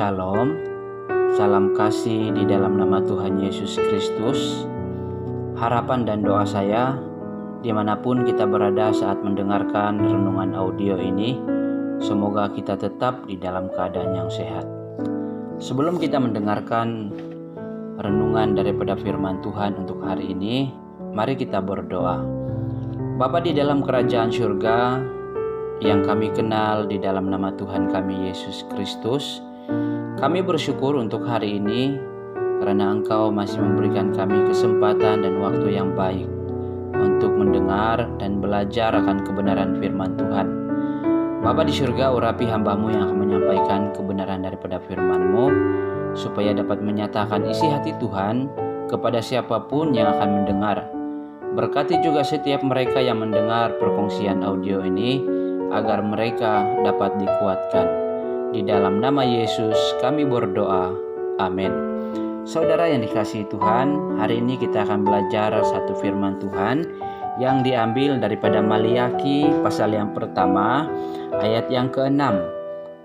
Shalom, salam kasih di dalam nama Tuhan Yesus Kristus. Harapan dan doa saya, dimanapun kita berada saat mendengarkan renungan audio ini, semoga kita tetap di dalam keadaan yang sehat. Sebelum kita mendengarkan renungan daripada firman Tuhan untuk hari ini, mari kita berdoa. Bapa di dalam kerajaan surga, yang kami kenal di dalam nama Tuhan kami Yesus Kristus, kami bersyukur untuk hari ini karena Engkau masih memberikan kami kesempatan dan waktu yang baik untuk mendengar dan belajar akan kebenaran firman Tuhan. Bapa di surga, urapi hamba-Mu yang akan menyampaikan kebenaran daripada firman-Mu, supaya dapat menyatakan isi hati Tuhan kepada siapapun yang akan mendengar. Berkati juga setiap mereka yang mendengar perkongsian audio ini, agar mereka dapat dikuatkan. Di dalam nama Yesus kami berdoa. Amin. Saudara yang dikasihi Tuhan, hari ini kita akan belajar satu firman Tuhan yang diambil daripada Maliaki pasal yang pertama ayat yang ke-6.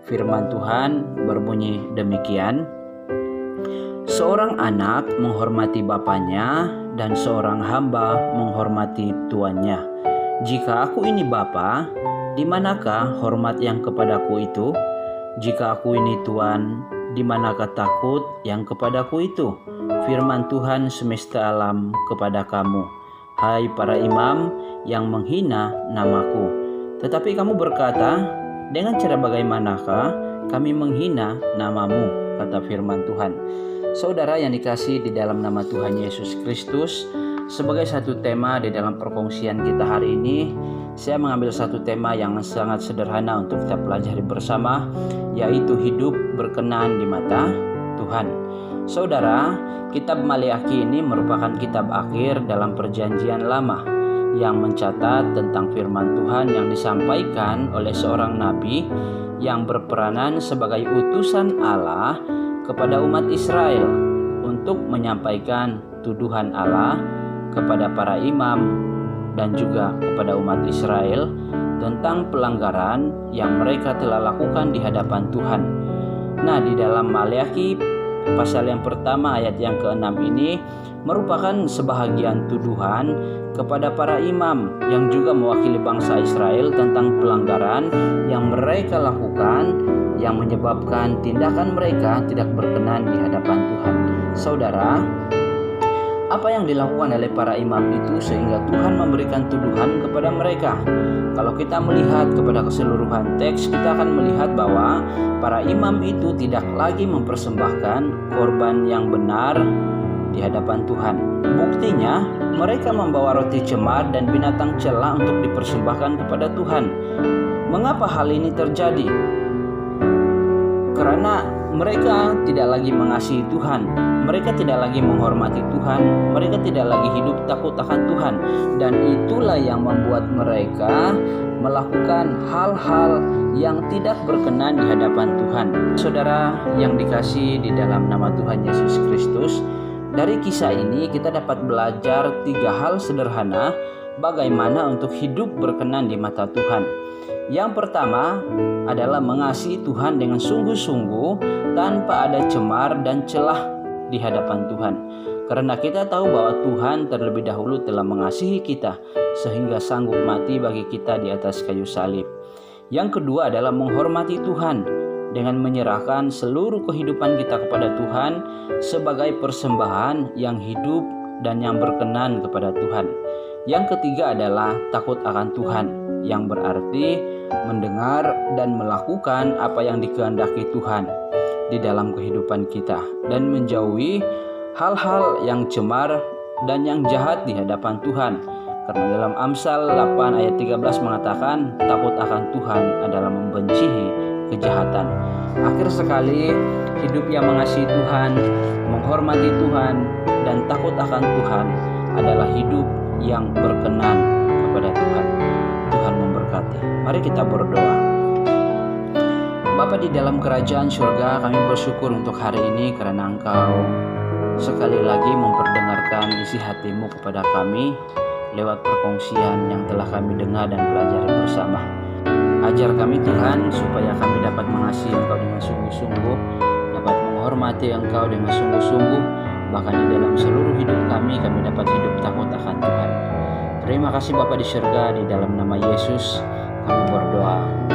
Firman Tuhan berbunyi demikian: seorang anak menghormati bapaknya dan seorang hamba menghormati tuannya. Jika aku ini bapa, di manakah hormat yang kepadaku itu? Jika aku ini tuan, di manakah takut yang kepadaku itu? Firman Tuhan semesta alam kepada kamu, hai para imam yang menghina namaku. Tetapi kamu berkata, dengan cara bagaimanakah kami menghina namamu? Kata firman Tuhan. Saudara yang dikasihi di dalam nama Tuhan Yesus Kristus, sebagai satu tema di dalam perkongsian kita hari ini, saya mengambil satu tema yang sangat sederhana untuk kita pelajari bersama, yaitu hidup berkenan di mata Tuhan. Saudara, kitab Maliaki ini merupakan kitab akhir dalam perjanjian lama yang mencatat tentang firman Tuhan yang disampaikan oleh seorang nabi yang berperanan sebagai utusan Allah kepada umat Israel untuk menyampaikan tuduhan Allah kepada para imam dan juga kepada umat Israel tentang pelanggaran yang mereka telah lakukan di hadapan Tuhan. Nah, di dalam Maliaki pasal yang pertama ayat yang ke-6 ini merupakan sebahagian tuduhan kepada para imam yang juga mewakili bangsa Israel tentang pelanggaran yang mereka lakukan yang menyebabkan tindakan mereka tidak berkenan di hadapan Tuhan. Saudara, apa yang dilakukan oleh para imam itu sehingga Tuhan memberikan tuduhan kepada mereka? Kalau kita melihat kepada keseluruhan teks, kita akan melihat bahwa para imam itu tidak lagi mempersembahkan korban yang benar di hadapan Tuhan. Buktinya, mereka membawa roti cemar dan binatang cela untuk dipersembahkan kepada Tuhan. Mengapa hal ini terjadi? Karena mereka tidak lagi mengasihi Tuhan, mereka tidak lagi menghormati Tuhan, mereka tidak lagi hidup takut akan Tuhan, dan itulah yang membuat mereka melakukan hal-hal yang tidak berkenan di hadapan Tuhan. Saudara yang dikasihi di dalam nama Tuhan Yesus Kristus, dari kisah ini kita dapat belajar 3 hal sederhana bagaimana untuk hidup berkenan di mata Tuhan. Yang pertama adalah mengasihi Tuhan dengan sungguh-sungguh tanpa ada cemar dan celah di hadapan Tuhan. Karena kita tahu bahwa Tuhan terlebih dahulu telah mengasihi kita sehingga sanggup mati bagi kita di atas kayu salib. Yang kedua adalah menghormati Tuhan dengan menyerahkan seluruh kehidupan kita kepada Tuhan sebagai persembahan yang hidup dan yang berkenan kepada Tuhan. Yang ketiga adalah takut akan Tuhan, yang berarti mendengar dan melakukan apa yang dikehendaki Tuhan di dalam kehidupan kita dan menjauhi hal-hal yang cemar dan yang jahat di hadapan Tuhan. Karena dalam Amsal 8 ayat 13 mengatakan takut akan Tuhan adalah membenci kejahatan. Akhir sekali, hidup yang mengasihi Tuhan, menghormati Tuhan, dan takut akan Tuhan adalah hidup yang berkenan kepada Tuhan. Tuhan memberkati. Mari kita berdoa. Bapa di dalam kerajaan surga, kami bersyukur untuk hari ini karena Engkau sekali lagi memperdengarkan isi hati-Mu kepada kami lewat perkongsian yang telah kami dengar dan pelajari bersama. Ajar kami Tuhan supaya kami dapat mengasihi Engkau dengan sungguh-sungguh menghormati Engkau dengan sungguh-sungguh, bahkan di dalam seluruh hidup kami dapat hidup takut akan Tuhan. Terima kasih Bapa di surga, di dalam nama Yesus kami berdoa.